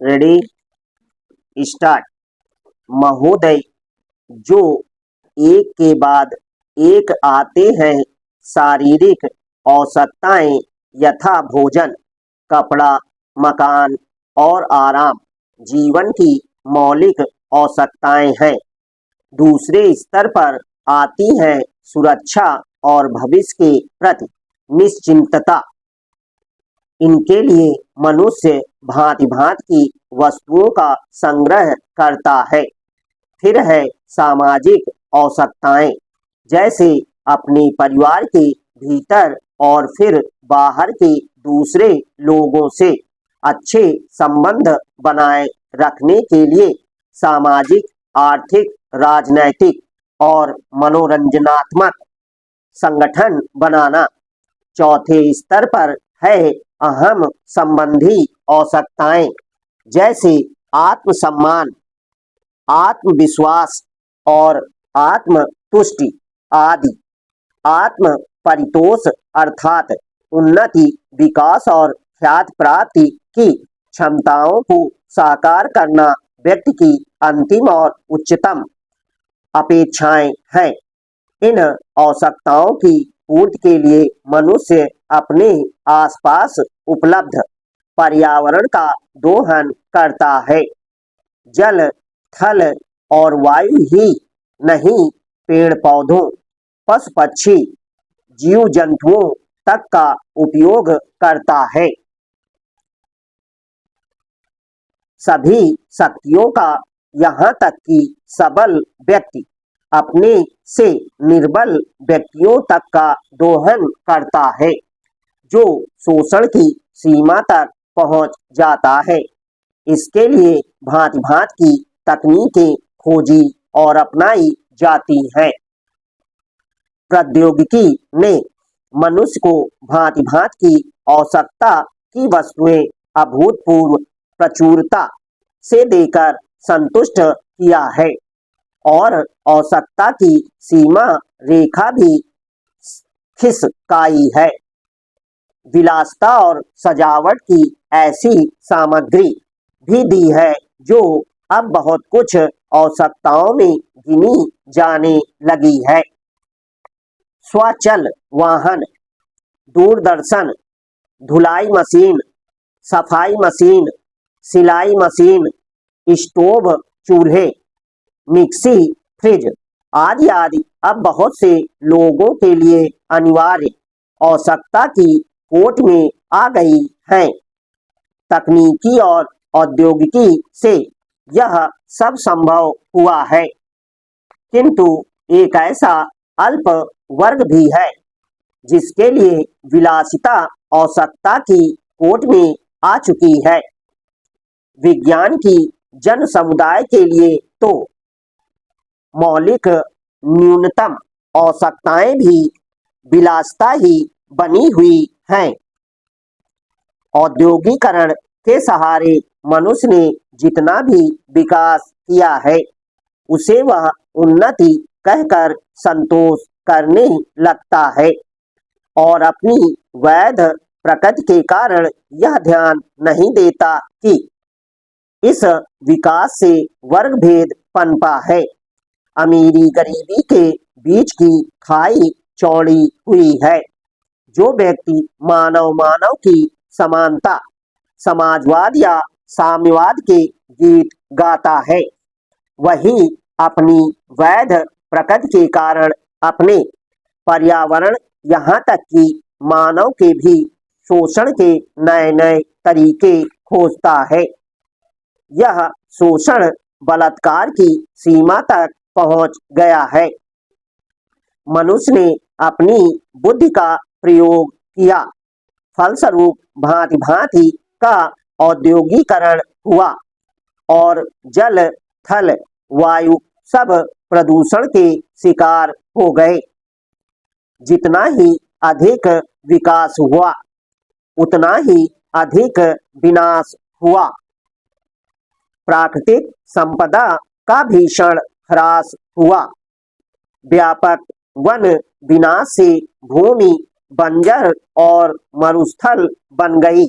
Ready start. महोदय, जो एक के बाद एक आते हैं शारीरिक आवश्यकताएं यथा भोजन, कपड़ा, मकान और आराम जीवन की मौलिक आवश्यकताएं हैं। दूसरे स्तर पर आती है सुरक्षा और भविष्य के प्रति निश्चिंतता। इनके लिए मनुष्य भांति भांति की वस्तुओं का संग्रह करता है। फिर है सामाजिक आवश्यकताएं, जैसे अपने परिवार के भीतर और फिर बाहर के दूसरे लोगों से अच्छे संबंध बनाए रखने के लिए सामाजिक, आर्थिक, राजनैतिक और मनोरंजनात्मक संगठन बनाना। चौथे स्तर पर है अहम संबंधी आवश्यकताएं, जैसे आत्मसम्मान, आत्मविश्वास और आत्मतुष्टि आदि। आत्म परितोष अर्थात उन्नति, विकास और ख्याति प्राप्ति की क्षमताओं को साकार करना व्यक्ति की अंतिम और उच्चतम अपेक्षाएं हैं। इन आवश्यकताओं की पूर्ति के लिए मनुष्य अपने आसपास उपलब्ध पर्यावरण का दोहन करता है। जल, थल और वायु ही नहीं, पेड़ पौधों, पशु पक्षी, जीव जंतुओं तक का उपयोग करता है। सभी शक्तियों का, यहाँ तक कि सबल व्यक्ति अपने से निर्बल व्यक्तियों तक का दोहन करता है, जो शोषण की सीमा तक पहुंच जाता है। इसके लिए भांति भांति की तकनीकें खोजी और अपनाई जाती हैं। प्रौद्योगिकी ने मनुष्य को भांति भांति की आवश्यकता की वस्तुएं अभूतपूर्व प्रचुरता से देकर संतुष्ट किया है और आवश्यकता की सीमा रेखा भी खिसकाई है। विलासिता और सजावट की ऐसी सामग्री भी दी है जो अब बहुत कुछ आवश्यकताओं में गिनी जाने लगी है। स्वचल वाहन, दूरदर्शन, धुलाई मशीन, सफाई मशीन, सिलाई मशीन, स्टोव, चूल्हे, मिक्सी, फ्रिज आदि आदि अब बहुत से लोगों के लिए अनिवार्य आवश्यकता की कोट में आ गई हैं। तकनीकी और औद्योगिकी से यह सब संभव हुआ है, किंतु एक ऐसा अल्प वर्ग भी है जिसके लिए विलासिता आवश्यकता की कोट में आ चुकी है। विज्ञान की जन समुदाय के लिए तो मौलिक न्यूनतम आवश्यकताएं भी विलासिता ही बनी हुई हैं। औद्योगिकरण के सहारे मनुष्य ने जितना भी विकास किया है, उसे वह उन्नति कहकर संतोष करने लगता है और अपनी वैध प्रकृति के कारण यह ध्यान नहीं देता कि इस विकास से वर्ग भेद पनपा है। अमीरी गरीबी के बीच की खाई चौड़ी हुई है। जो व्यक्ति मानव मानव की समानता, समाजवाद या साम्यवाद के गीत गाता है, वही अपनी वैध प्रकृति के कारण अपने पर्यावरण, यहाँ तक कि मानव के भी शोषण के नए नए तरीके खोजता है। यह शोषण बलात्कार की सीमा तक पहुंच गया है। मनुष्य ने अपनी बुद्धि का प्रयोग किया, फलस्वरूप भांति भांति का औद्योगिकरण हुआ और जल, थल, वायु सब प्रदूषण के शिकार हो गए। जितना ही अधिक विकास हुआ, उतना ही अधिक विनाश हुआ। प्राकृतिक संपदा का भीषण ह्रास हुआ। व्यापक वन विनाश से भूमि बंजर और मरुस्थल बन गई।